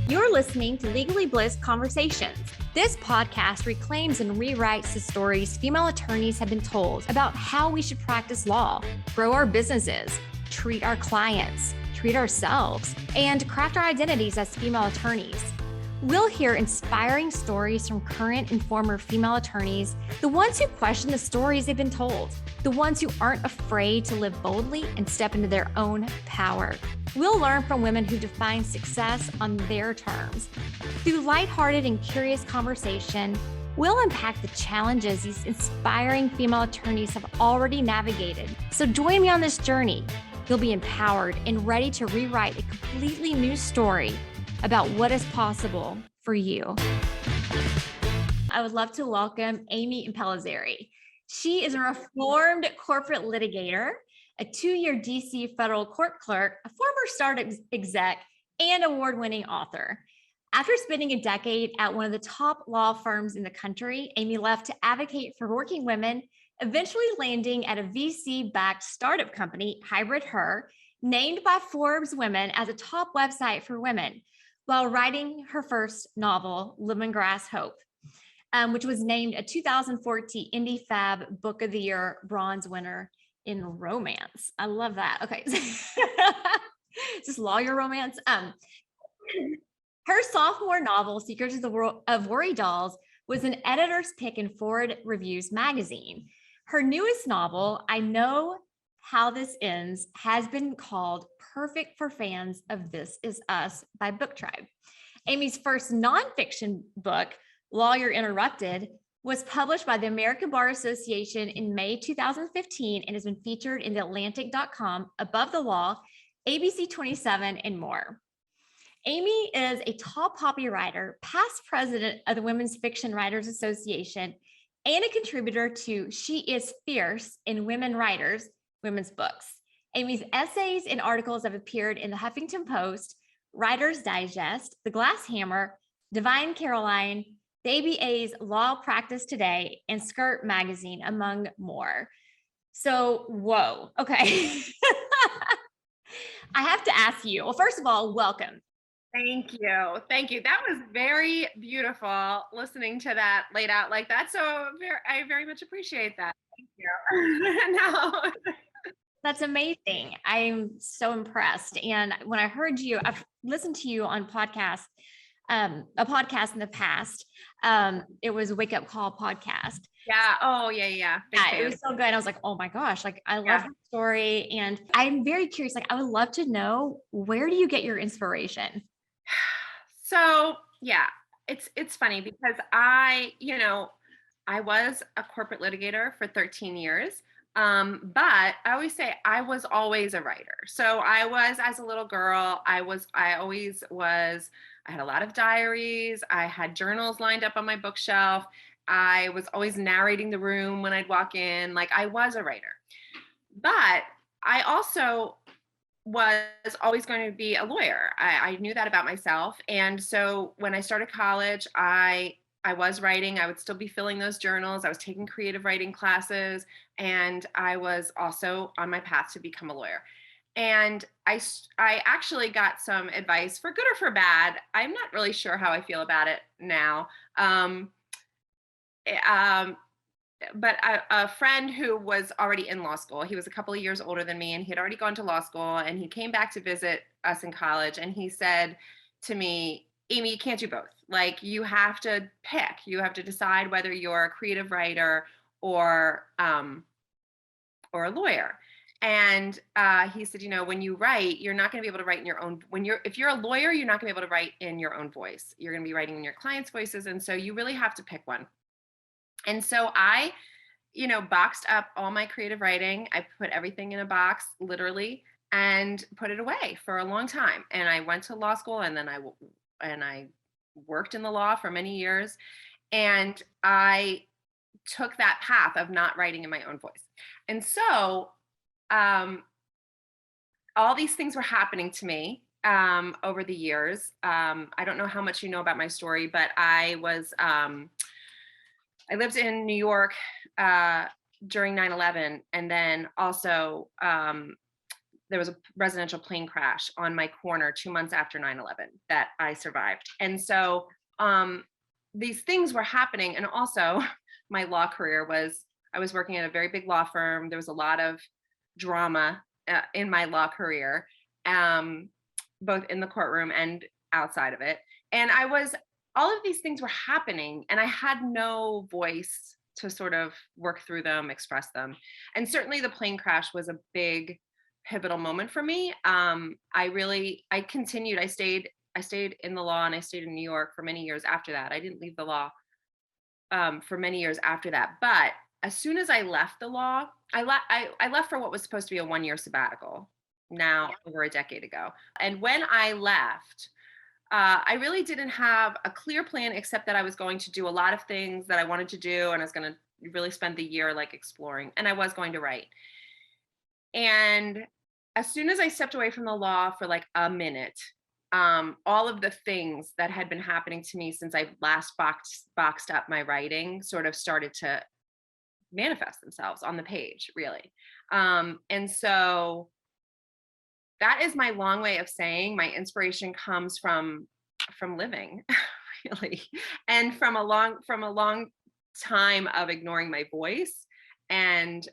You're listening to Legally Blissed Conversations. This podcast reclaims and rewrites the stories female attorneys have been told about how we should practice law, grow our businesses, treat our clients, treat ourselves, and craft our identities as female attorneys. We'll hear inspiring stories from current and former female attorneys, the ones who question the stories they've been told, the ones who aren't afraid to live boldly and step into their own power. We'll learn from women who define success on their terms. Through lighthearted and curious conversation, we'll unpack the challenges these inspiring female attorneys have already navigated. So join me on this journey. You'll be empowered and ready to rewrite a completely new story about what is possible for you. I would love to welcome Amy Impellizzeri. She is a reformed corporate litigator, a 2-year DC federal court clerk, a former startup exec, and award-winning author. After spending a decade at one of the top law firms in the country, Amy left to advocate for working women, eventually landing at a VC-backed startup company, Hybrid Her, named by Forbes Women as a top website for women, while writing her first novel, Lemongrass Hope, which was named a 2014 Indie Fab Book of the Year bronze winner in romance. I love that. Okay. Just lawyer romance. Her sophomore novel, Secrets of the World of Worry Dolls, was an editor's pick in Forward Reviews magazine. Her newest novel, I Know How This Ends, has been called perfect for fans of This Is Us by Book Tribe. Amy's first nonfiction book, Lawyer Interrupted, was published by the American Bar Association in May 2015 and has been featured in theatlantic.com, Above the Law, ABC 27, and more. Amy is a top copywriter, past president of the Women's Fiction Writers Association, and a contributor to She Is Fierce in Women Writers, women's books. Amy's essays and articles have appeared in the Huffington Post, Writer's Digest, The Glass Hammer, Divine Caroline, the ABA's Law Practice Today, and Skirt Magazine, among more. So, whoa, okay. I have to ask you, well, first of all, welcome. Thank you. Thank you. That was very beautiful listening to that laid out like that. So I very much appreciate that. Thank you. No. That's amazing. I'm so impressed. And when I heard you, I've listened to you on podcasts, a podcast in the past. It was a Wake Up Call podcast. Yeah. Oh, yeah. It was so good. I was like, oh my gosh, like I love her story. And I'm very curious, like I would love to know, where do you get your inspiration? So yeah, it's funny because I was a corporate litigator for 13 years. But I always say I was always a writer. So I was, as a little girl, I always was, I had a lot of diaries. I had journals lined up on my bookshelf. I was always narrating the room when I'd walk in, like I was a writer. But I also was always going to be a lawyer. I knew that about myself. And so when I started college, I was writing. I would still be filling those journals. I was taking creative writing classes, and I was also on my path to become a lawyer. And I actually got some advice, for good or for bad. I'm not really sure how I feel about it now. But a friend who was already in law school, he was a couple of years older than me, and he had already gone to law school, and he came back to visit us in college, and he said to me, Amy, you can't do both. Like, you have to pick. You have to decide whether you're a creative writer or a lawyer. And he said, when you write, you're not going to be able to write in your own. If you're a lawyer, you're not going to be able to write in your own voice. You're going to be writing in your clients' voices, and so you really have to pick one. And so I, boxed up all my creative writing. I put everything in a box, literally, and put it away for a long time. And I went to law school, and then I worked in the law for many years. And I took that path of not writing in my own voice. And so all these things were happening to me over the years. I don't know how much you know about my story, but I lived in New York during 9/11, and then also there was a residential plane crash on my corner 2 months after 9/11 that I survived. And so these things were happening. And also my law career I was working at a very big law firm. There was a lot of drama in my law career, both in the courtroom and outside of it. And all of these things were happening, and I had no voice to sort of work through them, express them. And certainly the plane crash was a big pivotal moment for me. I continued, I stayed in the law, and I stayed in New York for many years after that. I didn't leave the law for many years after that. But as soon as I left the law, I left for what was supposed to be a 1-year sabbatical now over a decade ago. And when I left, I really didn't have a clear plan, except that I was going to do a lot of things that I wanted to do, and I was going to really spend the year like exploring, and I was going to write. And as soon as I stepped away from the law for like a minute, all of the things that had been happening to me since I last boxed up my writing sort of started to manifest themselves on the page, really. And so that is my long way of saying my inspiration comes from living, really, and from a long time of ignoring my voice and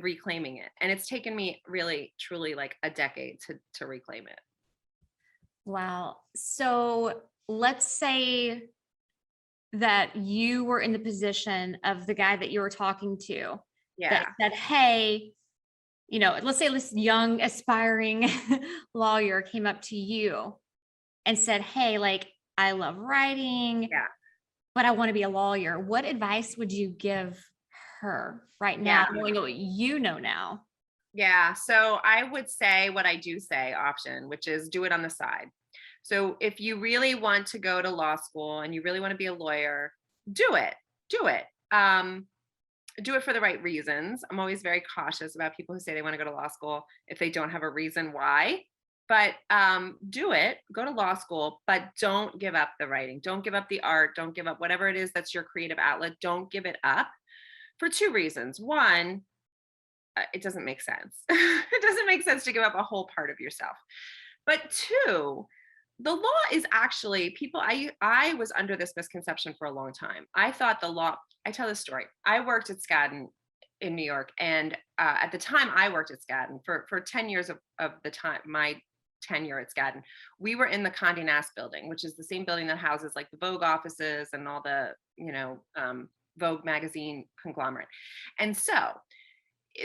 reclaiming it. And it's taken me really, truly like a decade to reclaim it. Wow. So let's say that you were in the position of the guy that you were talking to that said, hey, let's say this young aspiring lawyer came up to you and said, hey, like, I love writing, but I want to be a lawyer. What advice would you give her right now, knowing what you know now? Yeah. So I would say what I do say often, which is do it on the side. So if you really want to go to law school and you really want to be a lawyer, do it. Do it. Do it for the right reasons. I'm always very cautious about people who say they want to go to law school if they don't have a reason why. But do it. Go to law school, but don't give up the writing. Don't give up the art. Don't give up whatever it is that's your creative outlet. Don't give it up for two reasons. One, it doesn't make sense. It doesn't make sense to give up a whole part of yourself. But two, the law is actually I was under this misconception for a long time. I thought the law, I tell this story. I worked at Skadden in New York. And at the time I worked at Skadden for 10 years of the time, my tenure at Skadden, we were in the Condé Nast building, which is the same building that houses like the Vogue offices and all the, Vogue magazine conglomerate. And so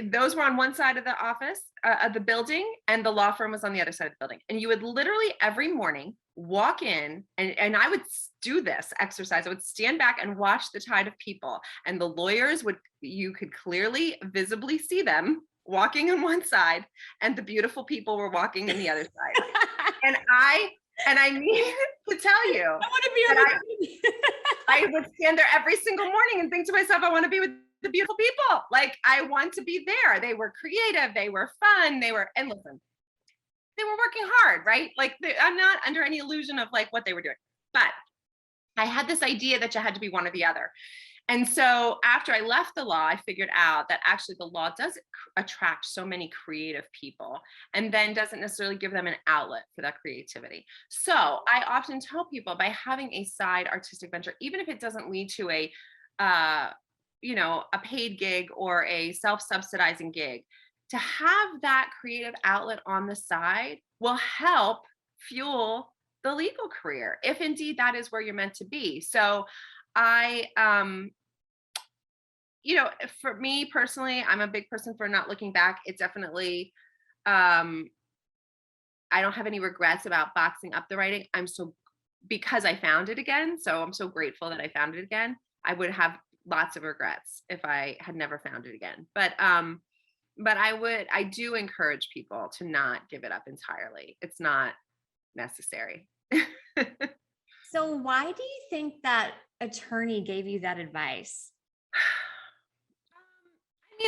those were on one side of the office of the building, and the law firm was on the other side of the building. And you would literally every morning walk in, and I would do this exercise. I would stand back and watch the tide of people, and the lawyers you could clearly visibly see them walking on one side, and the beautiful people were walking in the other side. and I need to tell you, I want to be on I would stand there every single morning and think to myself, I want to be with the beautiful people. Like, I want to be there. They were creative. They were fun. And listen, they were working hard, right? Like, I'm not under any illusion of like what they were doing, but I had this idea that you had to be one or the other. And so after I left the law, I figured out that actually the law does attract so many creative people, and then doesn't necessarily give them an outlet for that creativity. So I often tell people, by having a side artistic venture, even if it doesn't lead to a paid gig or a self-subsidizing gig, to have that creative outlet on the side will help fuel the legal career, if indeed that is where you're meant to be. So for me personally, I'm a big person for not looking back. It definitely, I don't have any regrets about boxing up the writing. Because I found it again. So I'm so grateful that I found it again. I would have lots of regrets if I had never found it again. But I do encourage people to not give it up entirely. It's not necessary. So why do you think that attorney gave you that advice?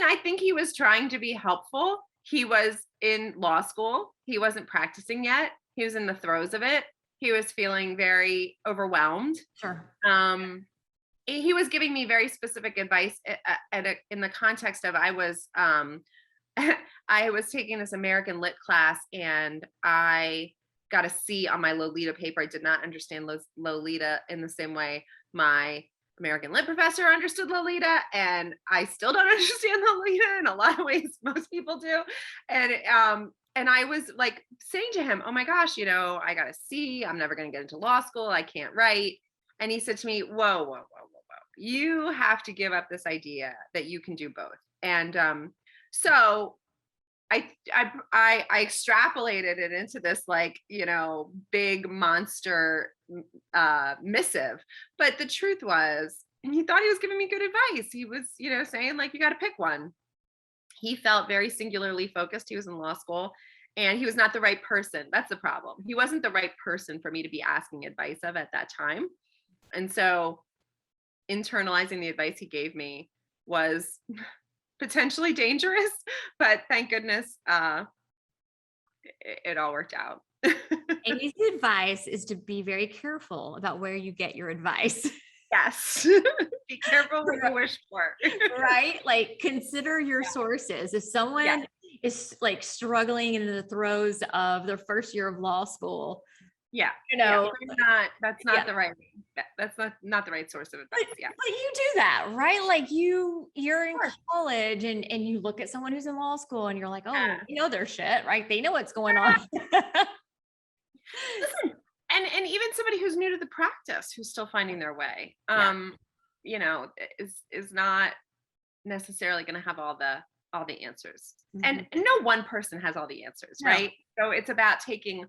I think he was trying to be helpful. He was in law school. He wasn't practicing yet. He was in the throes of it. He was feeling very overwhelmed. Sure. He was giving me very specific advice in the context of I was I was taking this American Lit class and I got a C on my Lolita paper. I did not understand Lolita in the same way my American Lit professor understood Lolita, and I still don't understand Lolita in a lot of ways. Most people do, and I was like saying to him, "Oh my gosh, I got a C. I'm never going to get into law school. I can't write." And he said to me, "Whoa, whoa, whoa, whoa, whoa! You have to give up this idea that you can do both." And so I extrapolated it into this big monster missive. But the truth was, he thought he was giving me good advice. He was, saying like, you got to pick one. He felt very singularly focused. He was in law school and he was not the right person. That's the problem. He wasn't the right person for me to be asking advice of at that time. And so internalizing the advice he gave me was potentially dangerous, but thank goodness it all worked out. Amy's advice is to be very careful about where you get your advice. Yes. Be careful what you wish for. Right? Like consider your sources. If someone is like struggling in the throes of their first year of law school, that's not the right, that's not the right source of advice. But you do that, right? Like you're in college and you look at someone who's in law school and you're like, oh, their shit, right? They know what's going on. Listen, and even somebody who's new to the practice, who's still finding their way, is not necessarily going to have all the answers. And no one person has all the answers, right? So it's about taking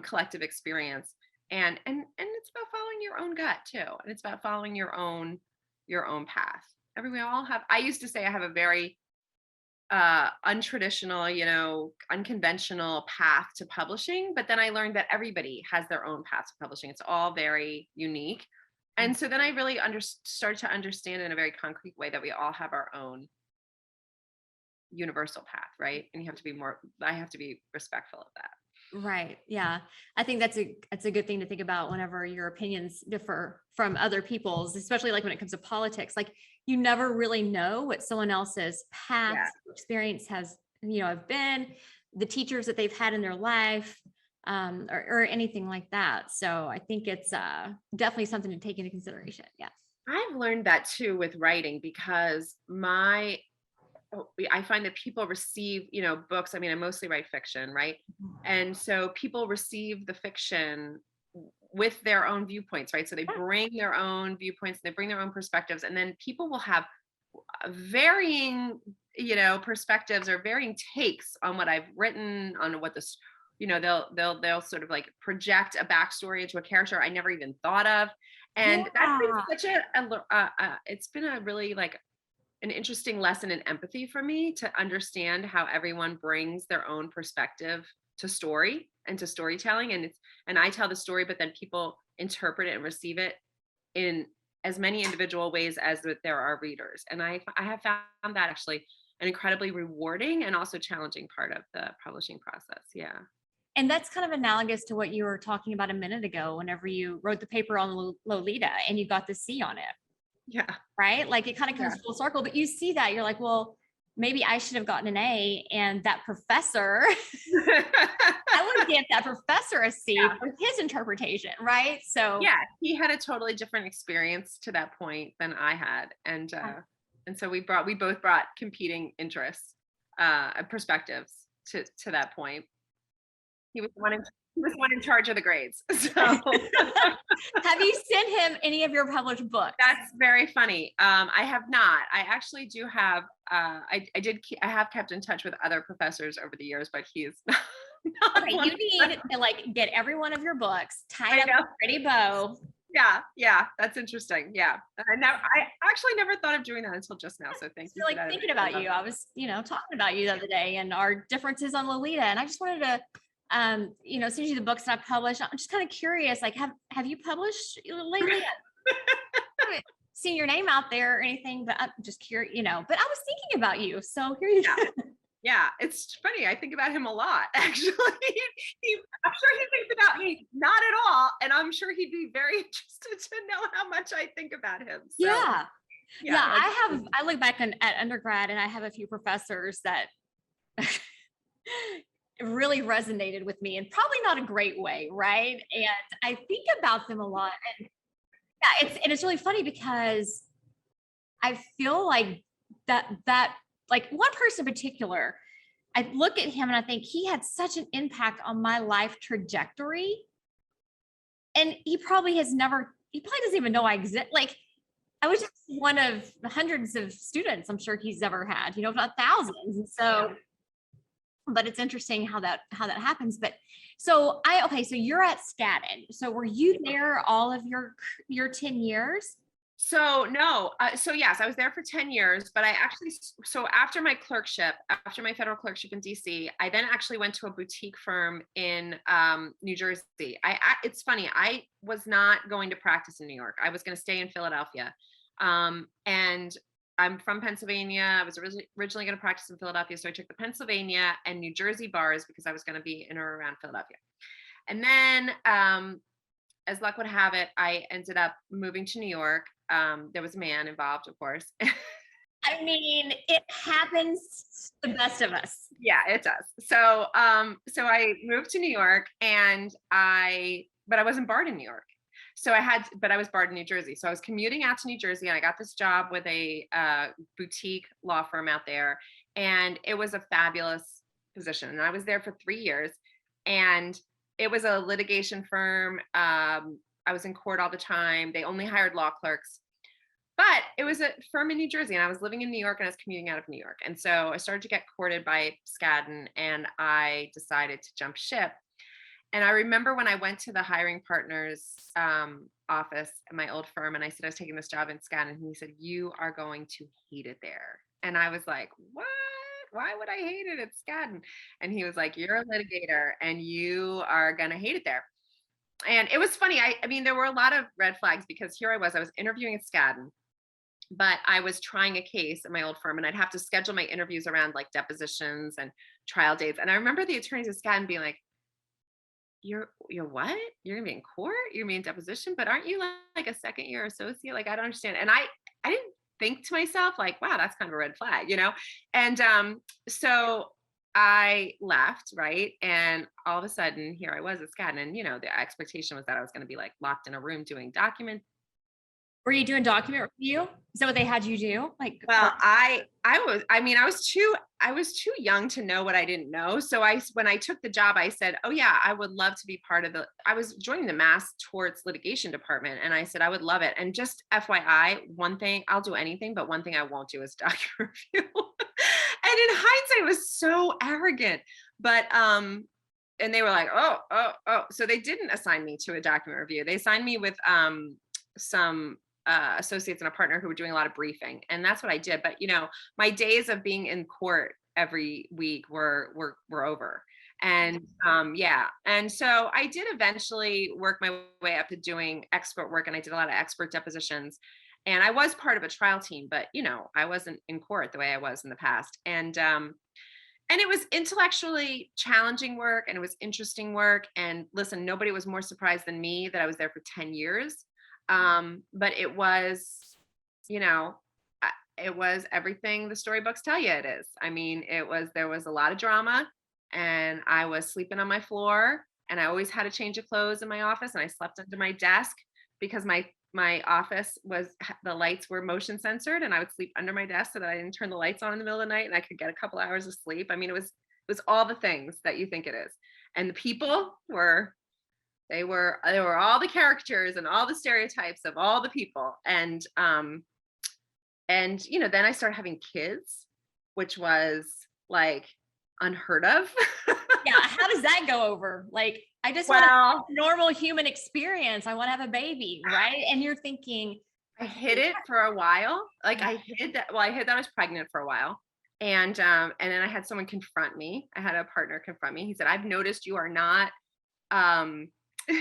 collective experience and it's about following your own gut too, and it's about following your own path. I used to say I have a very untraditional, unconventional path to publishing, but then I learned that everybody has their own path to publishing. It's all very unique. And so then I really started to understand in a very concrete way that we all have our own universal path, right? And I have to be respectful of that. Right. Yeah. I think that's a good thing to think about whenever your opinions differ from other people's, especially like when it comes to politics. Like you never really know what someone else's path experience has, have been, the teachers that they've had in their life, or anything like that. So I think it's definitely something to take into consideration. Yeah. I've learned that too with writing, because I find that people receive, books. I mean, I mostly write fiction, right? And so people receive the fiction with their own viewpoints, right? So they bring their own viewpoints, they bring their own perspectives, and then people will have varying, perspectives or varying takes on what I've written, on what this, they'll sort of like project a backstory into a character I never even thought of, and that's been such it's been a really like an interesting lesson in empathy for me, to understand how everyone brings their own perspective to story and to storytelling. And I tell the story, but then people interpret it and receive it in as many individual ways as that there are readers. And I have found that actually an incredibly rewarding and also challenging part of the publishing process. Yeah. And that's kind of analogous to what you were talking about a minute ago, whenever you wrote the paper on Lolita and you got the C on it. Yeah. Right. Like it kind of comes full circle, but you see that you're like, well, maybe I should have gotten an A, and that professor, I would give that professor a C for his interpretation. Right. So he had a totally different experience to that point than I had. And so we both brought competing interests, perspectives to that point. He was the one in charge of the grades. So have you sent him any of your published books? That's very funny. I have not. I actually do have, I have kept in touch with other professors over the years, but he is not. Okay, you need to like get every one of your books tied up in a pretty bow. Yeah, that's interesting. Yeah, I actually never thought of doing that until just now. So thank you. Like thinking about you, I was, talking about you the other day and our differences on Lolita, and I just wanted to send you the books that I've published. I'm just kind of curious, like, have you published lately? I haven't seen your name out there or anything, but I'm just curious, but I was thinking about you. So here you go. Yeah, it's funny. I think about him a lot, actually. I'm sure he thinks about me not at all. And I'm sure he'd be very interested to know how much I think about him. So, I look back at undergrad and I have a few professors that it really resonated with me, and probably not a great way, right? And I think about them a lot. And yeah, it's really funny because I feel like that like one person in particular, I look at him and I think he had such an impact on my life trajectory. And he probably doesn't even know I exist. Like, I was just one of the hundreds of students I'm sure he's ever had, if not thousands. And so, but it's interesting how that happens. But so so you're at Skadden. So were you there all of your 10 years? So no, so yes, I was there for 10 years, but I actually, so after my federal clerkship in DC, I then actually went to a boutique firm in New Jersey. It's funny, I was not going to practice in New York. I was going to stay in Philadelphia. And I'm from Pennsylvania. I was originally going to practice in Philadelphia. So I took the Pennsylvania and New Jersey bars because I was going to be in or around Philadelphia. And then, as luck would have it, I ended up moving to New York. There was a man involved, of course. I mean, it happens to the best of us. Yeah, it does. So I moved to New York, but I wasn't barred in New York. But I was barred in New Jersey. So I was commuting out to New Jersey, and I got this job with a boutique law firm out there, and it was a fabulous position. And I was there for 3 years, and it was a litigation firm. I was in court all the time. They only hired law clerks, but it was a firm in New Jersey, and I was living in New York, and I was commuting out of New York. And so I started to get courted by Skadden, and I decided to jump ship. And I remember when I went to the hiring partner's office at my old firm, and I said I was taking this job in Skadden, and he said, "You are going to hate it there." And I was like, "What? Why would I hate it at Skadden?" And he was like, "You're a litigator, and you are gonna hate it there." And it was funny. I mean, there were a lot of red flags because here I was interviewing at Skadden, but I was trying a case at my old firm, and I'd have to schedule my interviews around like depositions and trial dates. And I remember the attorneys at Skadden being like, you're what? You're gonna be in court? You're gonna be in deposition, but aren't you like a second year associate? Like, I don't understand. And I didn't think to myself, like, wow, that's kind of a red flag, And so I left, right? And all of a sudden, here I was at Skadden, and the expectation was that I was gonna be like locked in a room doing document. Were you doing document review? Is that what they had you do? Like, Well, I was too young to know what I didn't know. So when I took the job, I said, "Oh yeah, I would love to be part of I was joining the Mass Torts Litigation Department." And I said, "I would love it." And just FYI, one thing, I'll do anything, but one thing I won't do is document review. And in hindsight, it was so arrogant. But and they were like, oh. So they didn't assign me to a document review. They assigned me with some associates and a partner who were doing a lot of briefing, and that's what I did. But my days of being in court every week were over. And and so I did eventually work my way up to doing expert work, and I did a lot of expert depositions, and I was part of a trial team, but I wasn't in court the way I was in the past. And it was intellectually challenging work, and it was interesting work. And listen, nobody was more surprised than me that I was there for 10 years. But it was, it was everything the storybooks tell you it is. I mean, there was a lot of drama, and I was sleeping on my floor, and I always had a change of clothes in my office, and I slept under my desk because my office the lights were motion censored, and I would sleep under my desk so that I didn't turn the lights on in the middle of the night, and I could get a couple hours of sleep. I mean, it was all the things that you think it is. And the people were all the characters and all the stereotypes of all the people. And then I started having kids, which was like unheard of. yeah, how does that go over? Like, I just want a normal human experience. I want to have a baby, right? And you're thinking, I hid it for a while. Like, I hid that I was pregnant for a while. And then I had someone confront me. I had a partner confront me. He said, "I've noticed you are not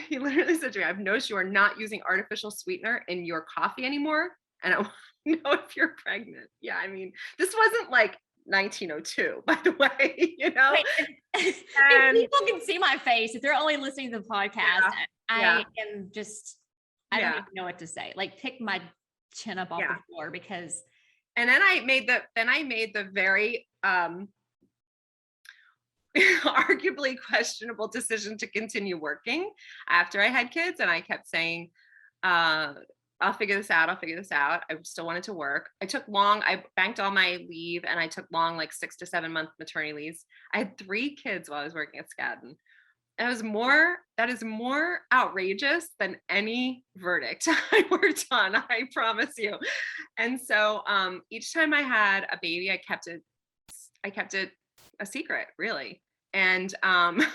he literally said to me, "I've noticed you are not using artificial sweetener in your coffee anymore. And I want to know if you're pregnant." Yeah, I mean, this wasn't like 1902, by the way, Right. If people can see my face, if they're only listening to the podcast, I am just, I don't even know what to say. Like, pick my chin up off the floor, because. And then I made the very arguably questionable decision to continue working after I had kids. And I kept saying, uh, I'll figure this out. I'll figure this out. I still wanted to work. I banked all my leave and I took long, like 6 to 7 month maternity leaves. I had 3 kids while I was working at Skadden. That is more outrageous than any verdict I worked on, I promise you. And so each time I had a baby, I kept it a secret, really. And I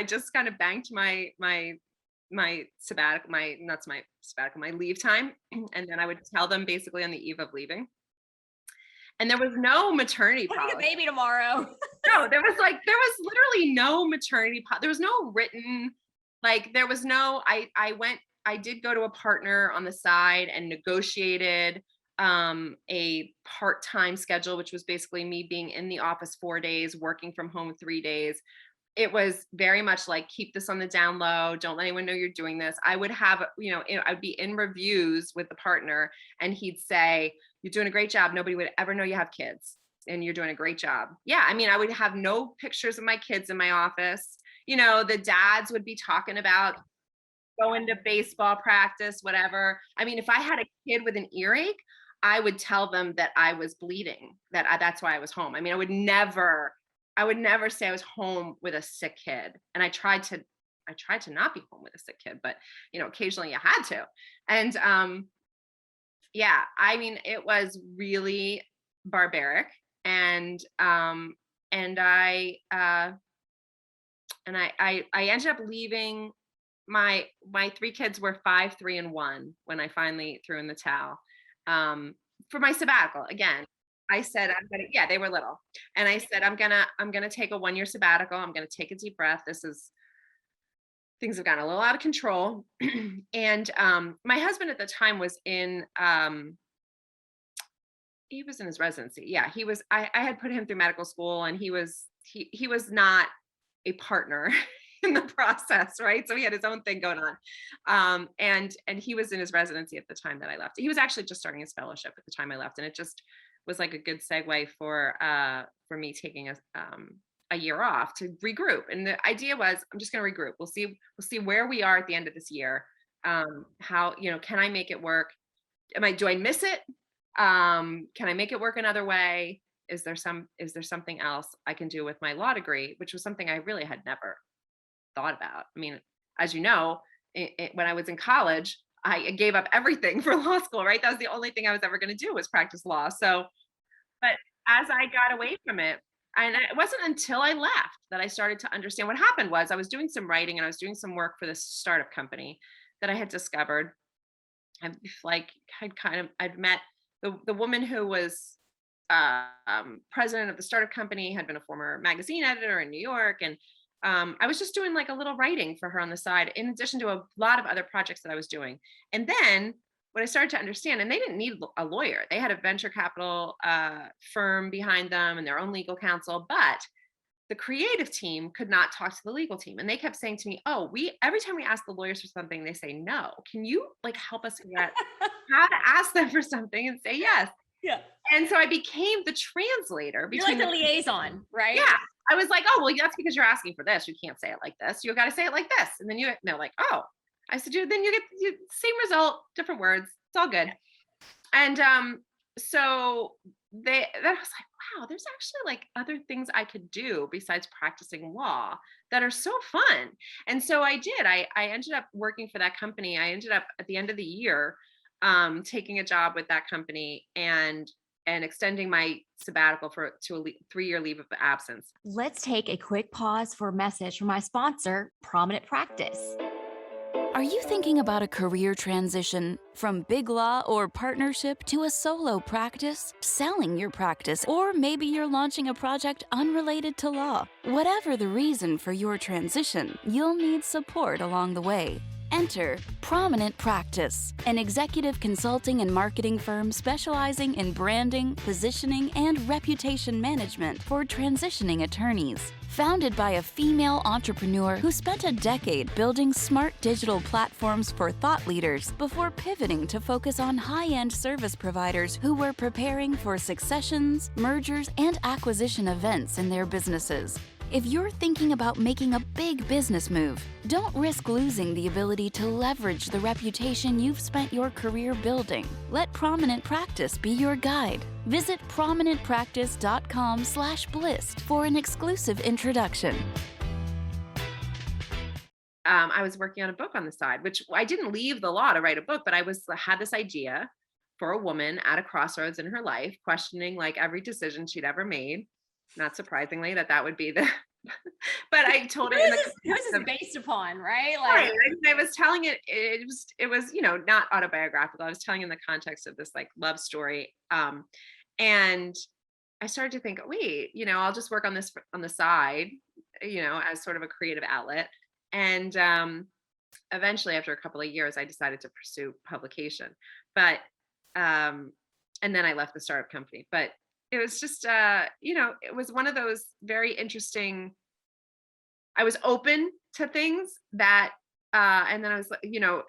just kind of banked my sabbatical, my leave time. And then I would tell them basically on the eve of leaving. And there was no maternity Having a policy. baby tomorrow. No, there was literally no maternity there was no written, I did go to a partner on the side and negotiated a part-time schedule, which was basically me being in the office 4 days, working from home 3 days. It was very much like, keep this on the down low, don't let anyone know you're doing this. I would have, I'd be in reviews with the partner and he'd say, you're doing a great job, nobody would ever know you have kids and you're doing a great job. Yeah, I mean, I would have no pictures of my kids in my office. The dads would be talking about going to baseball practice, whatever. I mean, if I had a kid with an earache, I would tell them that I was bleeding, that's why I was home. I mean, I would never say I was home with a sick kid. And I tried to not be home with a sick kid, but occasionally you had to. And yeah, I mean, it was really barbaric. And I ended up leaving. My 3 kids were 5, 3, and 1 when I finally threw in the towel for my sabbatical. Again, I said, they were little. And I said, I'm gonna take a 1-year sabbatical. I'm gonna take a deep breath. Things have gotten a little out of control. And my husband at the time was he was in his residency. Yeah, I had put him through medical school, and he was not a partner in the process, right? So he had his own thing going on. And he was in his residency at the time that I left. He was actually just starting his fellowship at the time I left. And it just was like a good segue for me taking a year off to regroup. And the idea was, I'm just going to regroup. We'll see where we are at the end of this year. How, can I make it work? Do I miss it? Can I make it work another way? Is there something else I can do with my law degree, which was something I really had never thought about. I mean, as you know, when I was in college, I gave up everything for law school, right? That was the only thing I was ever going to do, was practice law. So, but as I got away from it, and it wasn't until I left that I started to understand. What happened was, I was doing some writing and I was doing some work for this startup company that I had discovered. I'd met the woman who was president of the startup company, had been a former magazine editor in New York. And I was just doing like a little writing for her on the side, in addition to a lot of other projects that I was doing. And then what I started to understand, and they didn't need a lawyer. They had a venture capital firm behind them and their own legal counsel, but the creative team could not talk to the legal team. And they kept saying to me, every time we ask the lawyers for something, they say no. Can you help us figure out how to ask them for something and say yes? Yeah. And so I became the translator between You're like the liaison, right? Yeah. I was like, that's because you're asking for this. You can't say it like this. You got to say it like this. And then they're like, oh, I said, then you get the same result, different words. It's all good. And so then I was like, wow, there's actually other things I could do besides practicing law that are so fun. And so I did. I ended up working for that company. I ended up at the end of the year taking a job with that company and extending my sabbatical to a 3-year leave of absence. Let's take a quick pause for a message from my sponsor, Prominent Practice. Are you thinking about a career transition from big law or partnership to a solo practice, selling your practice, or maybe you're launching a project unrelated to law? Whatever the reason for your transition, you'll need support along the way. Enter Prominent Practice, an executive consulting and marketing firm specializing in branding, positioning, and reputation management for transitioning attorneys. Founded by a female entrepreneur who spent a decade building smart digital platforms for thought leaders before pivoting to focus on high-end service providers who were preparing for successions, mergers, and acquisition events in their businesses. If you're thinking about making a big business move, don't risk losing the ability to leverage the reputation you've spent your career building. Let Prominent Practice be your guide. Visit prominentpractice.com/blissed for an exclusive introduction. I was working on a book on the side, which I didn't leave the law to write a book, but I had this idea for a woman at a crossroads in her life, questioning like every decision she'd ever made. Not surprisingly, that would be the, but I told her. Who is this based upon, right? Like, right. I was telling it was, not autobiographical. I was telling in the context of this like love story. And I started to think, wait, I'll just work on this on the side, as sort of a creative outlet. And eventually, after a couple of years, I decided to pursue publication. But, and then I left the startup company. But it was just, it was one of those very interesting, I was open to things that, and then I was,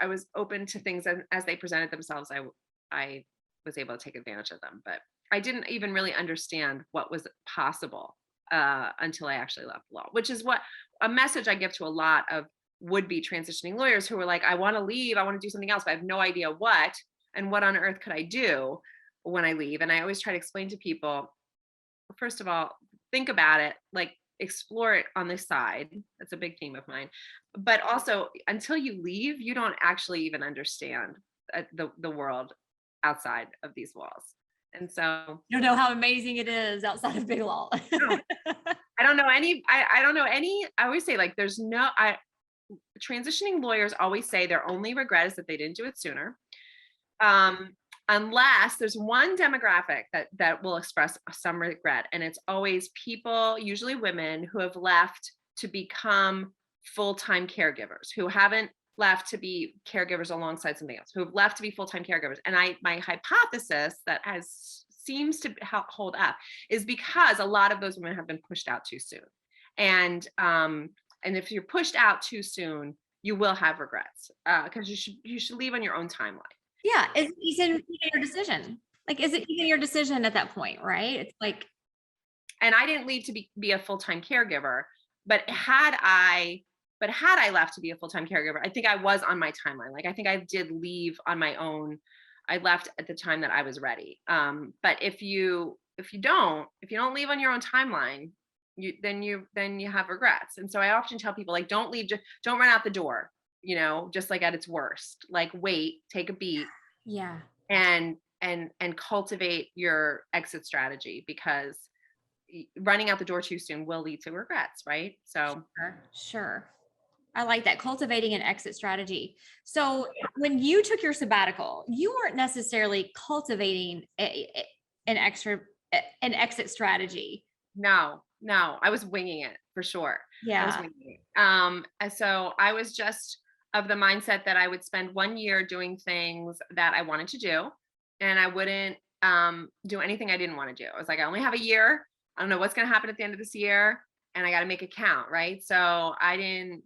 I was open to things as they presented themselves. I was able to take advantage of them, but I didn't even really understand what was possible until I actually left law, which is what a message I give to a lot of would-be transitioning lawyers who are like, I want to leave, I want to do something else, but I have no idea what, and what on earth could I do when I leave. And I always try to explain to people, first of all, think about it, like explore it on this side. That's a big theme of mine. But also, until you leave, you don't actually even understand the world outside of these walls. And so you don't know how amazing it is outside of big law. I don't know any, I don't know any, I always say like, transitioning lawyers always say their only regret is that they didn't do it sooner. Unless there's one demographic that will express some regret. And it's always people, usually women, who have left to become full-time caregivers, who haven't left to be caregivers alongside something else, who have left to be full-time caregivers. And my hypothesis that seems to hold up is because a lot of those women have been pushed out too soon. And if you're pushed out too soon, you will have regrets because you should leave on your own timeline. Yeah, it's even your decision. Like, is it even your decision at that point, right? It's like, and I didn't leave to be a full-time caregiver, but had I left to be a full-time caregiver, I think I was on my timeline. Like, I think I did leave on my own. I left at the time that I was ready. But if you don't leave on your own timeline, then you have regrets. And so I often tell people, like, don't leave, don't run out the door. Just like at its worst, like wait, take a beat, yeah, and cultivate your exit strategy, because running out the door too soon will lead to regrets, right? So sure. I like that, cultivating an exit strategy. So when you took your sabbatical, you weren't necessarily cultivating an exit strategy. No, I was winging it for sure. Yeah. I was winging it. So I was just of the mindset that I would spend 1 year doing things that I wanted to do, and I wouldn't do anything I didn't want to do. I was like, I only have a year. I don't know what's going to happen at the end of this year, and I got to make it count, right? So I didn't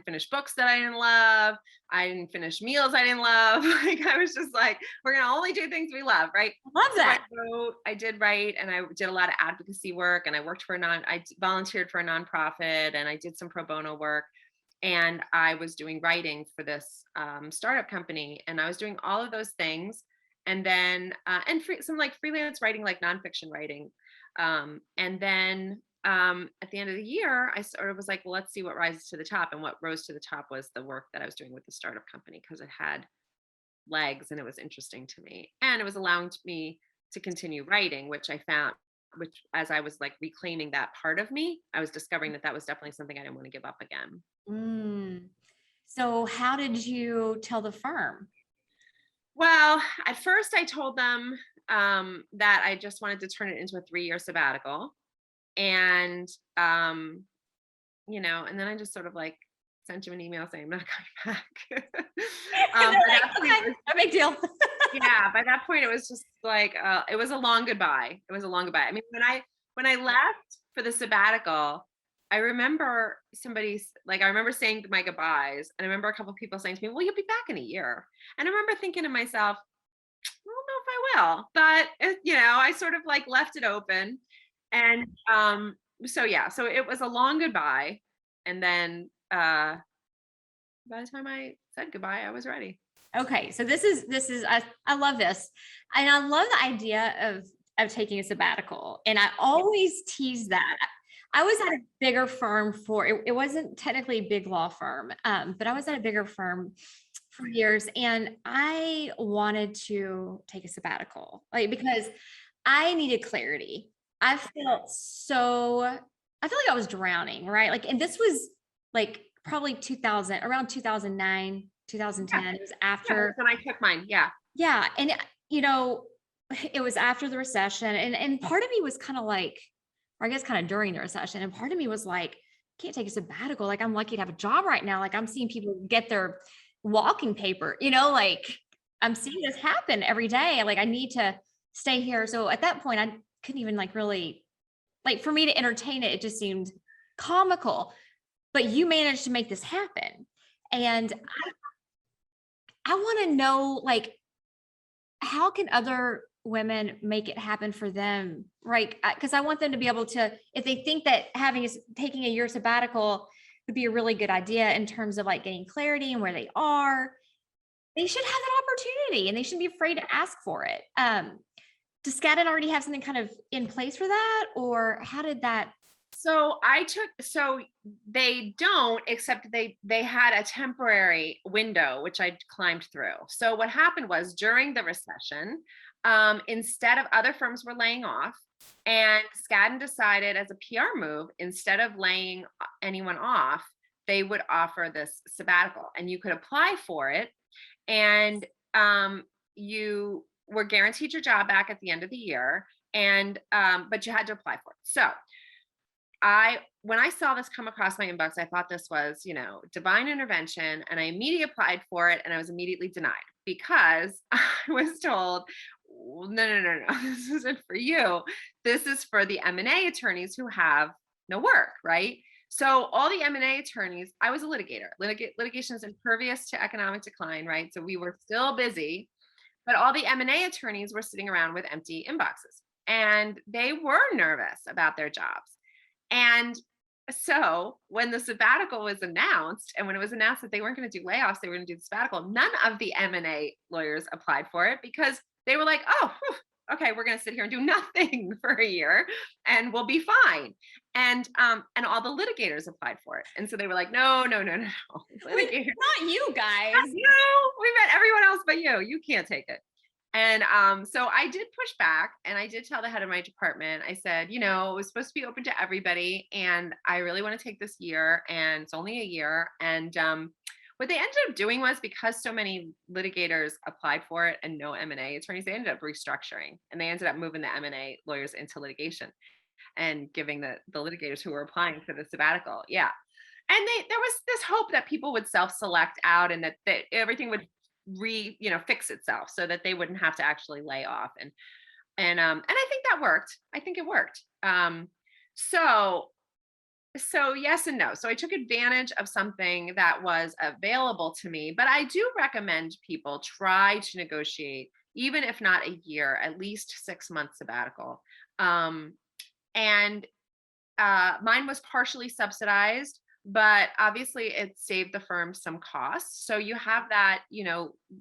finish books that I didn't love. I didn't finish meals I didn't love. Like, I was just like, we're going to only do things we love, right? Love that. So I did write, and I did a lot of advocacy work, and I worked I volunteered for a nonprofit, and I did some pro bono work. And I was doing writing for this startup company, and I was doing all of those things, and then some like freelance writing, like nonfiction writing, and then at the end of the year, I sort of was like, well, let's see what rises to the top. And what rose to the top was the work that I was doing with the startup company, because it had legs and it was interesting to me, and it was allowing me to continue writing, which I found, which as I was like reclaiming that part of me, I was discovering that was definitely something I didn't want to give up again. So how did you tell the firm? Well, at first I told them that I just wanted to turn it into a 3-year sabbatical. And, and then I just sort of like sent him an email saying I'm not coming back. And By they're that like, point, okay, no big deal. yeah, by that point it was just like it was a long goodbye. It was a long goodbye. I mean, when I left for the sabbatical, I remember I remember saying my goodbyes, and I remember a couple of people saying to me, "Well, you'll be back in a year." And I remember thinking to myself, I don't know if I will, but I sort of like left it open. And so yeah, so it was a long goodbye. And then by the time I said goodbye, I was ready. Okay, so this is I love this, and I love the idea of taking a sabbatical. And I always tease that. I was at a bigger firm it wasn't technically a big law firm, but I was at a bigger firm for years, and I wanted to take a sabbatical, like, because I needed clarity. I felt I feel like I was drowning, right? Like, and this was like probably around 2009, 2010. Yeah. It was Yeah, after, that's when I took mine. Yeah. yeah. And it was after the recession. And part of me was kind of like, or I guess kind of during the recession. And part of me was like, can't take a sabbatical. Like, I'm lucky to have a job right now. Like, I'm seeing people get their walking paper, like I'm seeing this happen every day. Like, I need to stay here. So at that point, I couldn't even like really, like, for me to entertain it, it just seemed comical. But you managed to make this happen. And I want to know, like, how can other women make it happen for them, right? Because I want them to be able to, if they think that taking a year sabbatical would be a really good idea in terms of like getting clarity and where they are, they should have that opportunity, and they shouldn't be afraid to ask for it. Does Skadden already have something kind of in place for that, or how did that? So they don't, except they had a temporary window, which I climbed through. So what happened was, during the recession, instead of, other firms were laying off, and Skadden decided, as a PR move, instead of laying anyone off, they would offer this sabbatical, and you could apply for it, and you were guaranteed your job back at the end of the year, and but you had to apply for it. So when I saw this come across my inbox, I thought this was, divine intervention, and I immediately applied for it, and I was immediately denied, because I was told, no, this isn't for you. This is for the M&A attorneys who have no work, right? So all the M&A attorneys, I was a litigator. Litigation is impervious to economic decline, right? So we were still busy, but all the M&A attorneys were sitting around with empty inboxes, and they were nervous about their jobs. And so when the sabbatical was announced, and when it was announced that they weren't going to do layoffs, they were going to do the sabbatical, none of the M&A lawyers applied for it, because they were like, oh, okay, we're going to sit here and do nothing for a year and we'll be fine. And all the litigators applied for it. And so they were like, no. Litigators. Not you guys. No, we met everyone else but you. You can't take it. And so I did push back, and I did tell the head of my department, I said, it was supposed to be open to everybody, and I really want to take this year, and it's only a year. And what they ended up doing was, because so many litigators applied for it and no M&A attorneys, they ended up restructuring, and they ended up moving the M&A lawyers into litigation and giving the litigators who were applying for the sabbatical. Yeah. And there was this hope that people would self-select out, and that everything would fix itself, so that they wouldn't have to actually lay off. And I think that worked. I think it worked. So yes and no. So I took advantage of something that was available to me, but I do recommend people try to negotiate, even if not a year, at least 6 months sabbatical. And mine was partially subsidized, but obviously it saved the firm some costs. So you have that,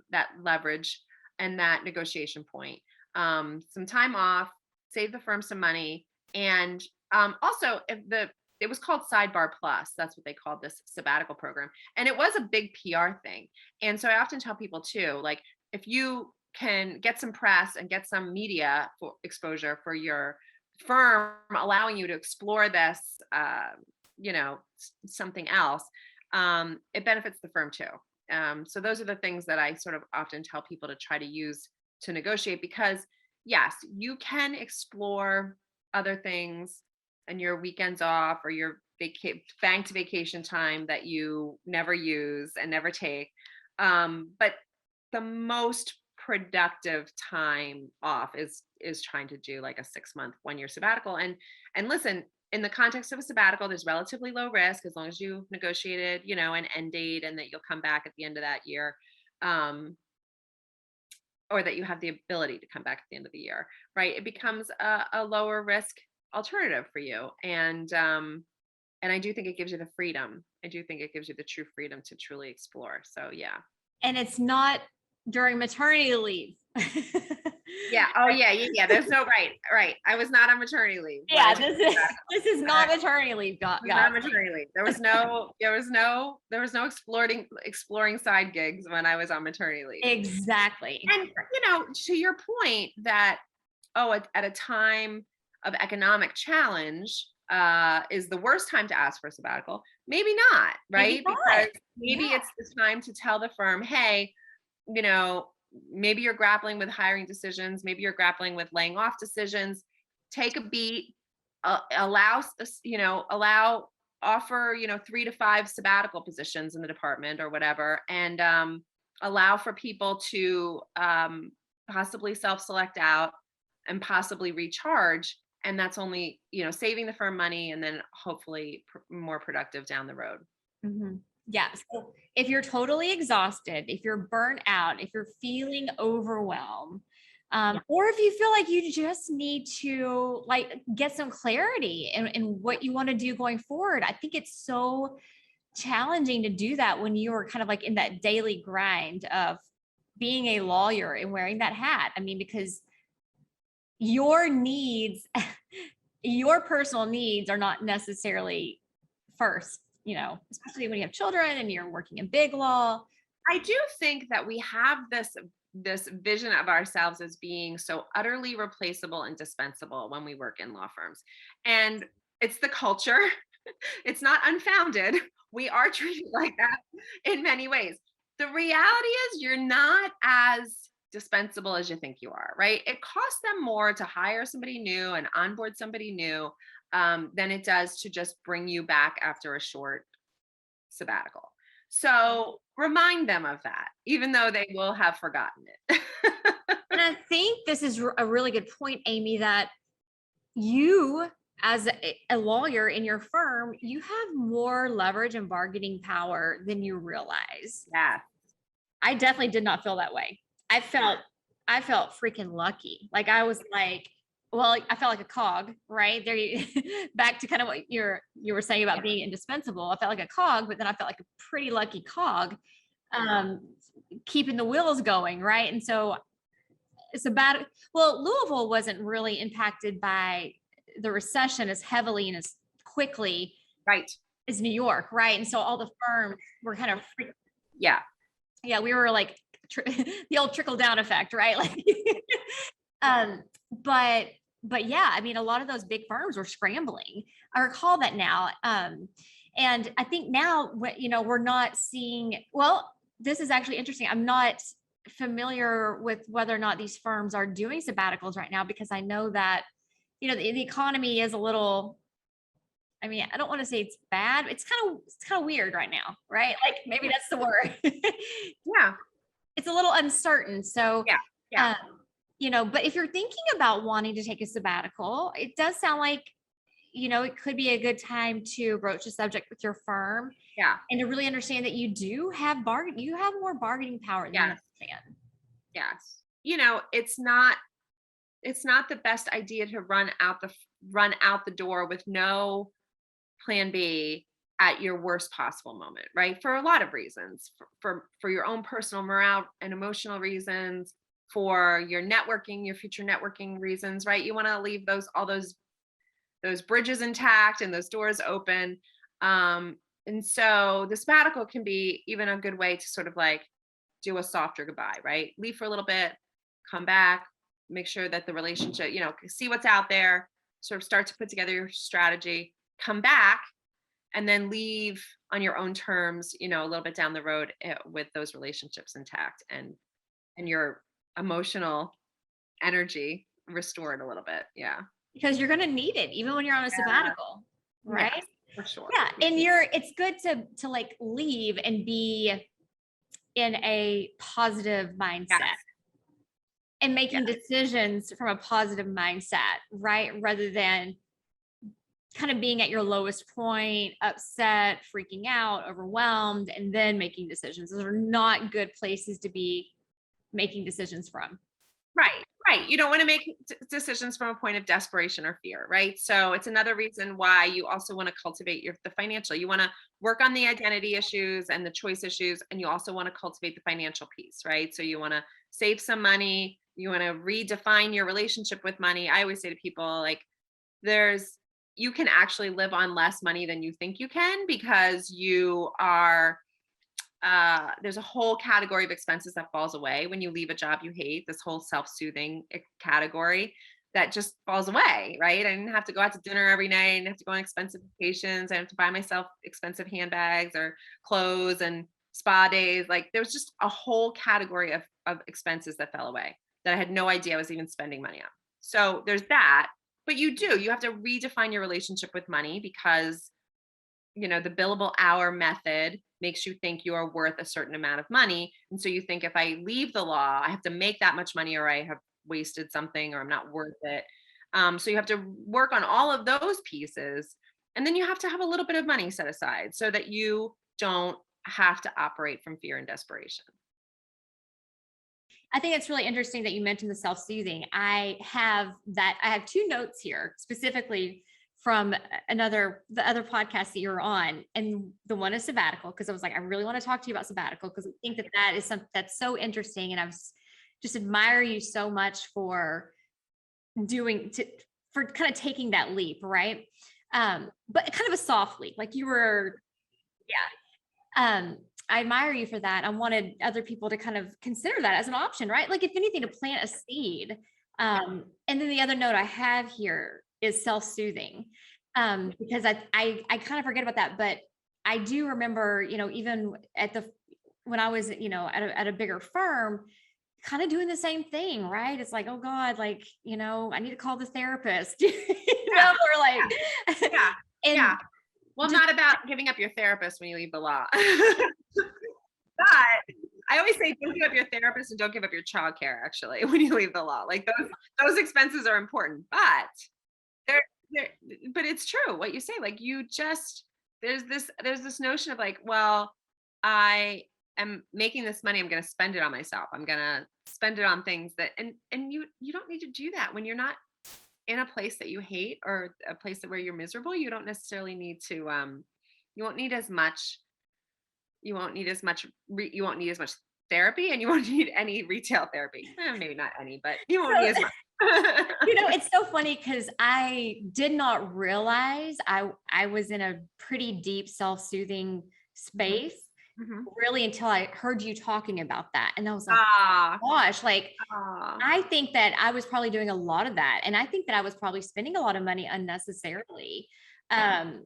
that leverage and that negotiation point. Some time off, save the firm some money. And also, it was called Sidebar Plus. That's what they called this sabbatical program. And it was a big PR thing. And so I often tell people too, like, if you can get some press and get some media exposure for your firm, allowing you to explore this, something else, it benefits the firm too. So those are the things that I sort of often tell people to try to use to negotiate, because yes, you can explore other things and your weekends off, or your banked vacation time that you never use and never take. But the most productive time off is trying to do like a 6-month, 1-year sabbatical. And listen, in the context of a sabbatical, there's relatively low risk as long as you negotiated, an end date and that you'll come back at the end of that year. Or that you have the ability to come back at the end of the year, right? It becomes a lower risk alternative for you. And I do think it gives you the freedom. I do think it gives you the true freedom to truly explore. So yeah. And it's not during maternity leave. Yeah. Oh yeah. There's no right. I was not on maternity leave. Yeah, this is not maternity leave. Not maternity leave. There was no exploring side gigs when I was on maternity leave. Exactly. And to your point that at a time of economic challenge is the worst time to ask for a sabbatical. Maybe not, right? Because maybe it's the time to tell the firm, hey, maybe you're grappling with hiring decisions. Maybe you're grappling with laying off decisions. Take a beat, offer, 3 to 5 sabbatical positions in the department or whatever. And allow for people to possibly self-select out and possibly recharge. And that's only, saving the firm money and then hopefully more productive down the road. Mm-hmm. Yeah. So if you're totally exhausted, if you're burnt out, if you're feeling overwhelmed, or if you feel like you just need to get some clarity in what you want to do going forward, I think it's so challenging to do that when you are kind of like in that daily grind of being a lawyer and wearing that hat. I mean, because your needs, your personal needs are not necessarily first, especially when you have children and you're working in big law. I do think that we have this vision of ourselves as being so utterly replaceable and dispensable when we work in law firms. And it's the culture. It's not unfounded. We are treated like that in many ways. The reality is you're not as dispensable as you think you are, right? It costs them more to hire somebody new and onboard somebody new than it does to just bring you back after a short sabbatical. So remind them of that, even though they will have forgotten it. And I think this is a really good point, Amy, that you as a lawyer in your firm, you have more leverage and bargaining power than you realize. Yeah. I definitely did not feel that way. I felt freaking lucky. Like I was like, well, I felt like a cog, right? Back to kind of what you were saying about being indispensable. I felt like a cog, but then I felt like a pretty lucky cog, keeping the wheels going, right? And so Louisville wasn't really impacted by the recession as heavily and as quickly, right, as New York, right? And so all the firms were kind of we were like the old trickle down effect, right? But yeah, I mean, a lot of those big firms were scrambling. I recall that now. And I think now, we're not seeing, well, this is actually interesting. I'm not familiar with whether or not these firms are doing sabbaticals right now, because I know that, the economy is a little, I mean, I don't want to say it's bad. It's kind of weird right now, right? Like maybe that's the word. Yeah. It's a little uncertain. So, yeah. But if you're thinking about wanting to take a sabbatical, it does sound like, it could be a good time to broach the subject with your firm. Yeah. And to really understand that you do have you have more bargaining power than you understand. Yes. It's not the best idea to run out the door with no plan B at your worst possible moment, right? For a lot of reasons, for your own personal morale and emotional reasons, for your networking, your future networking reasons, right? You want to leave all those bridges intact and those doors open. And so the sabbatical can be even a good way to sort of like do a softer goodbye, right? Leave for a little bit, come back, make sure that the relationship, see what's out there, sort of start to put together your strategy, come back, and then leave on your own terms, a little bit down the road with those relationships intact and your emotional energy restored a little bit. Yeah. Because you're going to need it even when you're on a sabbatical, right? For sure. Yeah. And it's good to like leave and be in a positive mindset. Yes. And making decisions from a positive mindset, right? Rather than kind of being at your lowest point, upset, freaking out, overwhelmed, and then making decisions. Those are not good places to be making decisions from. Right. You don't want to make decisions from a point of desperation or fear, right? So it's another reason why you also want to cultivate the financial. You want to work on the identity issues and the choice issues, and you also want to cultivate the financial piece, right? So you want to save some money. You want to redefine your relationship with money. I always say to people, like, you can actually live on less money than you think you can, because you are there's a whole category of expenses that falls away when you leave a job you hate. This whole self-soothing category that just falls away, right? I didn't have to go out to dinner every night. I didn't have to go on expensive vacations. I didn't have to buy myself expensive handbags or clothes and spa days. Like, there was just a whole category of expenses that fell away that I had no idea I was even spending money on. So there's that. But you have to redefine your relationship with money, because the billable hour method makes you think you are worth a certain amount of money. And so you think, if I leave the law, I have to make that much money, or I have wasted something, or I'm not worth it. So you have to work on all of those pieces. And then you have to have a little bit of money set aside so that you don't have to operate from fear and desperation. I think it's really interesting that you mentioned the self-soothing. I have 2 notes here specifically from the other podcast that you're on. And the one is sabbatical, because I was like, I really want to talk to you about sabbatical, because I think that is something that's so interesting. And I just admire you so much for for kind of taking that leap, right? But kind of a soft leap, like you were, I admire you for that. I wanted other people to kind of consider that as an option, right? Like, if anything, to plant a seed. And then the other note I have here is self-soothing, because I kind of forget about that, but I do remember, even when I was, at a bigger firm, kind of doing the same thing, right? It's like, oh God, like, I need to call the therapist, or like, and well, not about giving up your therapist when you leave the law. But I always say, don't give up your therapist and don't give up your childcare, actually, when you leave the law. Like, those expenses are important, but but it's true what you say. Like, there's this notion of like, well, I am making this money, I'm going to spend it on myself. I'm going to spend it on things that, and you don't need to do that when you're not in a place that you hate, or a place where you're miserable. You don't necessarily need to, you won't need as much therapy, and you won't need any retail therapy. Maybe not any, but you won't need as much. It's so funny, because I did not realize I was in a pretty deep self-soothing space, really, until I heard you talking about that. And I was like, oh gosh, like, I think that I was probably doing a lot of that. And I think that I was probably spending a lot of money unnecessarily. And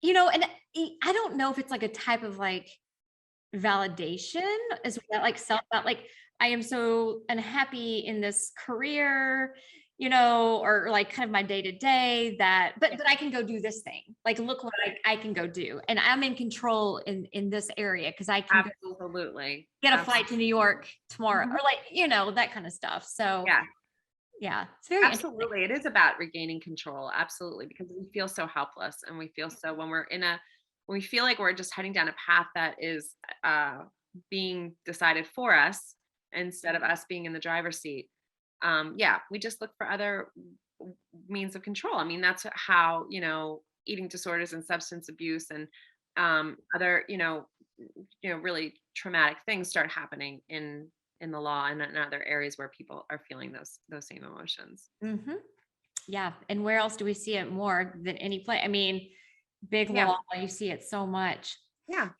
I don't know if it's like a type of like validation as well, like like, I am so unhappy in this career, or like kind of my day to day but I can go do this thing. Like, look what I can go do. And I'm in control in this area, because I can absolutely get a flight to New York tomorrow, or like, that kind of stuff. So yeah, it's very absolutely. It is about regaining control. Absolutely. Because we feel so helpless, and we feel so, when we feel like we're just heading down a path that is being decided for us, instead of us being in the driver's seat. We just look for other means of control. I mean, that's how, eating disorders and substance abuse and other, really traumatic things start happening in the law and in other areas where people are feeling those same emotions. Mm-hmm. Yeah. And where else do we see it more than any place? I mean, big law, you see it so much. Yeah.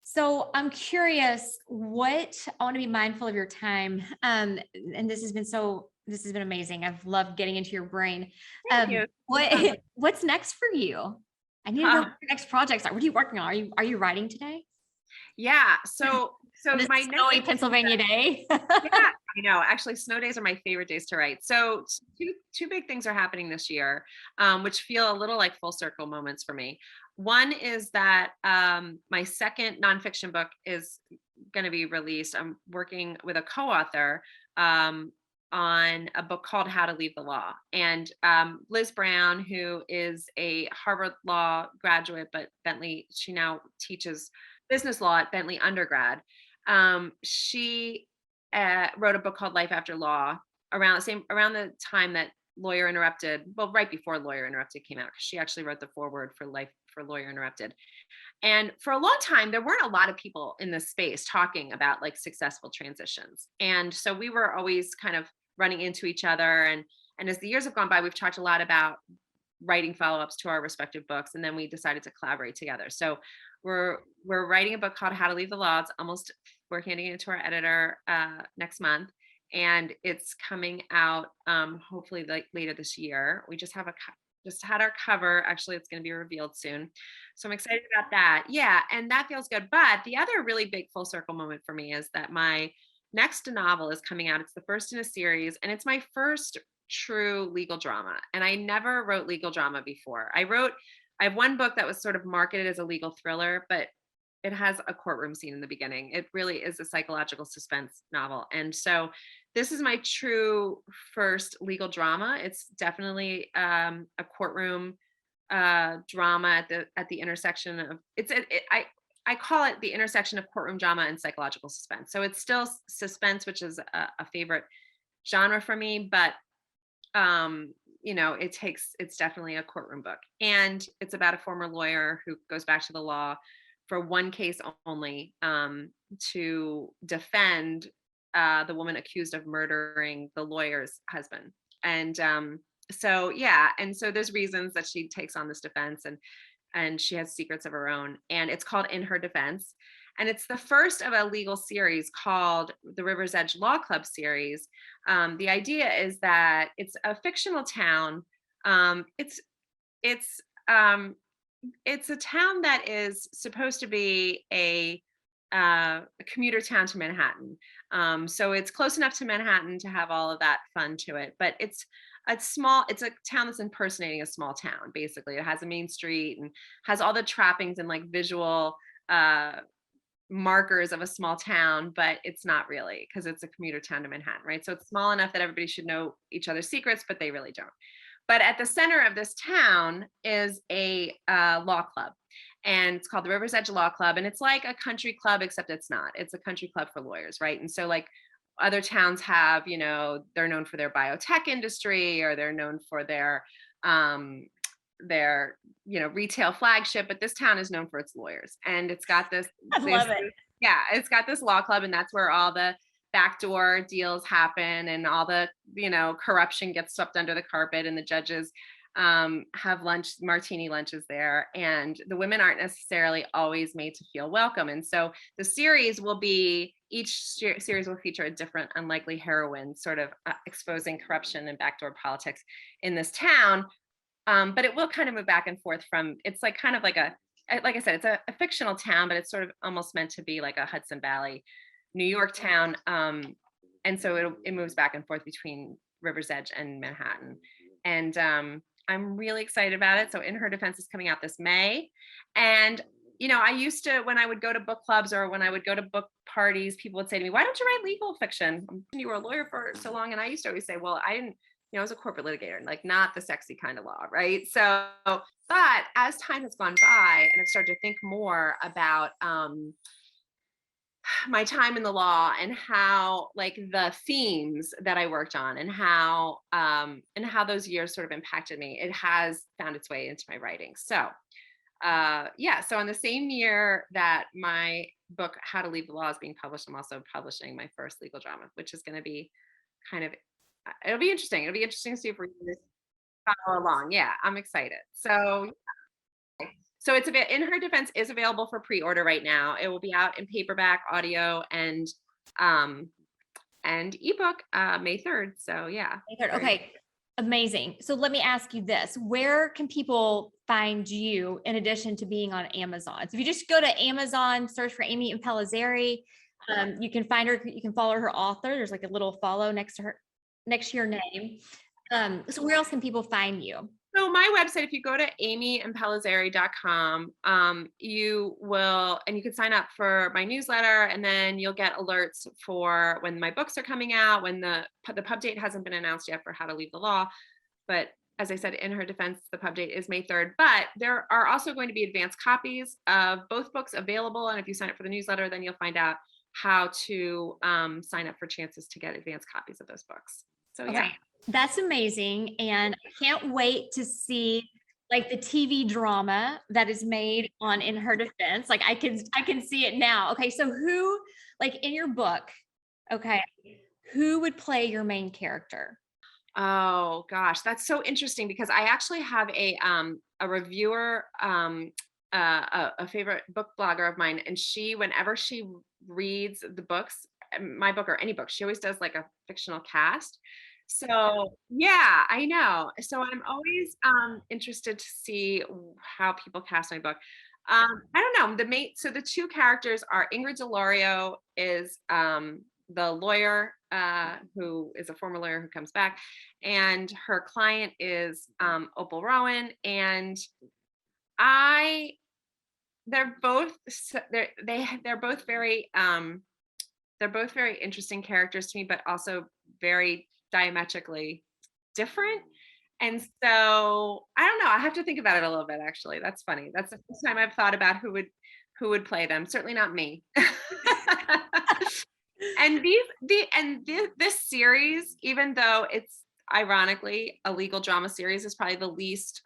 So I'm curious, I want to be mindful of your time. And this has been amazing. I've loved getting into your brain. Thank you. What's next for you? I need to know what your next projects are. What are you working on? Are you writing today? Yeah. So my snowy Pennsylvania day. Yeah, I know. Actually, snow days are my favorite days to write. So two big things are happening this year, which feel a little like full circle moments for me. One is that my second nonfiction book is going to be released. I'm working with a co-author on a book called How to Leave the Law. And Liz Brown, who is a Harvard Law graduate, but she now teaches business law at Bentley undergrad. She wrote a book called Life After Law around the time that Lawyer Interrupted, well, right before Lawyer Interrupted came out, because she actually wrote the foreword for Lawyer Interrupted. And for a long time, there weren't a lot of people in this space talking about like successful transitions. And so we were always kind of running into each other. And as the years have gone by, we've talked a lot about writing follow-ups to our respective books. And then we decided to collaborate together. So we're writing a book called How to Leave the Law. We're handing it to our editor next month. And it's coming out hopefully like later this year. We just had our cover. Actually, it's going to be revealed soon. So I'm excited about that. Yeah, and that feels good. But the other really big full circle moment for me is that my next novel is coming out. It's the first in a series, and it's my first true legal drama. And I never wrote legal drama before. I have one book that was sort of marketed as a legal thriller, but it has a courtroom scene in the beginning. It really is a psychological suspense novel. And so this is my true first legal drama. It's definitely a courtroom drama at the intersection of I call it the intersection of courtroom drama and psychological suspense. So it's still suspense, which is a favorite genre for me, but it's definitely a courtroom book. And it's about a former lawyer who goes back to the law for one case only, to defend the woman accused of murdering the lawyer's husband. And so there's reasons that she takes on this defense, and she has secrets of her own, and it's called In Her Defense. And it's the first of a legal series called the River's Edge Law Club series. The idea is that it's a fictional town. It's a town that is supposed to be a commuter town to Manhattan. So it's close enough to Manhattan to have all of that fun to it, but it's a town that's impersonating a small town. Basically, it has a main street and has all the trappings and like visual markers of a small town, but it's not really, because it's a commuter town to Manhattan, right? So it's small enough that everybody should know each other's secrets, but they really don't. But at the center of this town is a law club, and it's called the River's Edge Law Club. And it's like a country club, except it's not. It's a country club for lawyers, right? And so like other towns have, they're known for their biotech industry, or they're known for their retail flagship, but this town is known for its lawyers. And it's got this, I love it. Yeah, it's got this law club, and that's where all the backdoor deals happen, and all the corruption gets swept under the carpet, and the judges have martini lunches there, and the women aren't necessarily always made to feel welcome. And so the series each series will feature a different unlikely heroine, sort of exposing corruption and backdoor politics in this town. But it will kind of move back and forth it's like kind of like like I said, it's a fictional town, but it's sort of almost meant to be like a Hudson Valley, New York town. And so it moves back and forth between River's Edge and Manhattan. And I'm really excited about it. So In Her Defense is coming out this May. And, I used to, when I would go to book clubs or when I would go to book parties, people would say to me, why don't you write legal fiction? You were a lawyer for so long. And I used to always say, well, I didn't, I was a corporate litigator, like not the sexy kind of law, right? So, but as time has gone by and I've started to think more about my time in the law and how like the themes that I worked on and how those years sort of impacted me, it has found its way into my writing. So so in the same year that my book How to Leave the Law is being published, I'm also publishing my first legal drama, which is going to be it'll be interesting. It'll be interesting to see if we're going to follow along. Yeah, I'm excited. So it's In Her Defense is available for pre-order right now. It will be out in paperback, audio, and ebook May 3rd. So yeah. May 3rd. Okay. Amazing. So let me ask you this. Where can people find you in addition to being on Amazon? So if you just go to Amazon, search for Amy Impellizzeri, you can find her, you can follow her author. There's like a little follow next to your name. So where else can people find you? So my website, if you go to amyimpellizzeri.com, you will, and you can sign up for my newsletter, and then you'll get alerts for when my books are coming out, when the pub date hasn't been announced yet for How to Leave the Law. But as I said, in her defense, the pub date is May 3rd. But there are also going to be advanced copies of both books available. And if you sign up for the newsletter, then you'll find out how to sign up for chances to get advanced copies of those books. So yeah. That's amazing. And I can't wait to see like the TV drama that is made on In Her Defense. Like I can see it now. Okay. So who, like in your book, okay, who would play your main character? Oh gosh, that's so interesting because I actually have a reviewer, a favorite book blogger of mine, and she, whenever she reads the books, my book or any book, she always does like a fictional cast. So yeah, I know. So I'm always interested to see how people cast my book. I don't know. So the two characters are Ingrid Delorio is the lawyer who is a former lawyer who comes back, and her client is Opal Rowan, and they're both very interesting characters to me, but also very diametrically different. And so I don't know. I have to think about it a little bit. Actually, that's funny. That's the first time I've thought about who would play them. Certainly not me. And this series, even though it's ironically a legal drama series, is probably the least.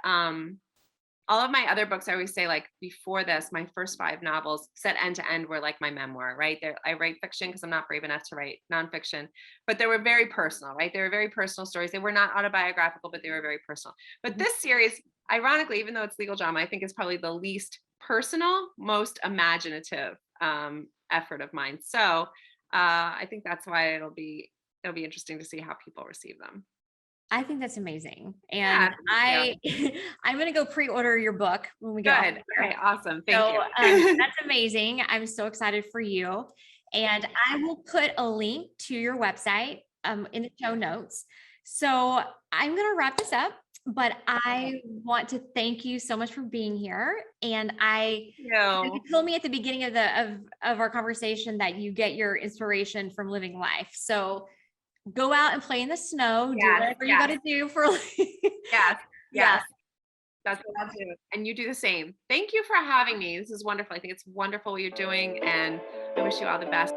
All of my other books, I always say, like before this, my first 5 novels, set end to end, were like my memoir, right? I write fiction because I'm not brave enough to write nonfiction, but they were very personal, right? They were very personal stories. They were not autobiographical, but they were very personal. But this series, ironically, even though it's legal drama, I think is probably the least personal, most imaginative effort of mine. So I think that's why it'll be interesting to see how people receive them. I think that's amazing. And I'm going to go pre-order your book when we get Good. Okay, awesome. Thank you. That's amazing. I'm so excited for you. And I will put a link to your website in the show notes. So I'm going to wrap this up, but I want to thank you so much for being here. And you told me at the beginning of our conversation that you get your inspiration from living life. So go out and play in the snow, do whatever you got to do for yes. That's what I'll do. And you do the same. Thank you for having me. This is wonderful. I think it's wonderful what you're doing, and I wish you all the best.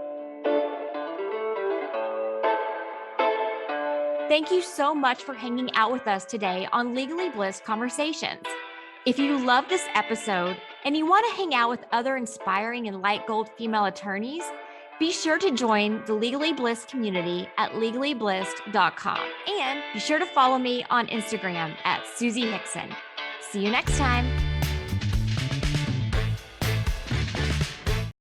Thank you so much for hanging out with us today on Legally Blissed Conversations. If you love this episode and you want to hang out with other inspiring and light gold female attorneys, be sure to join the Legally Blissed community at legallyblissed.com. And be sure to follow me on Instagram at Susie Hickson. See you next time.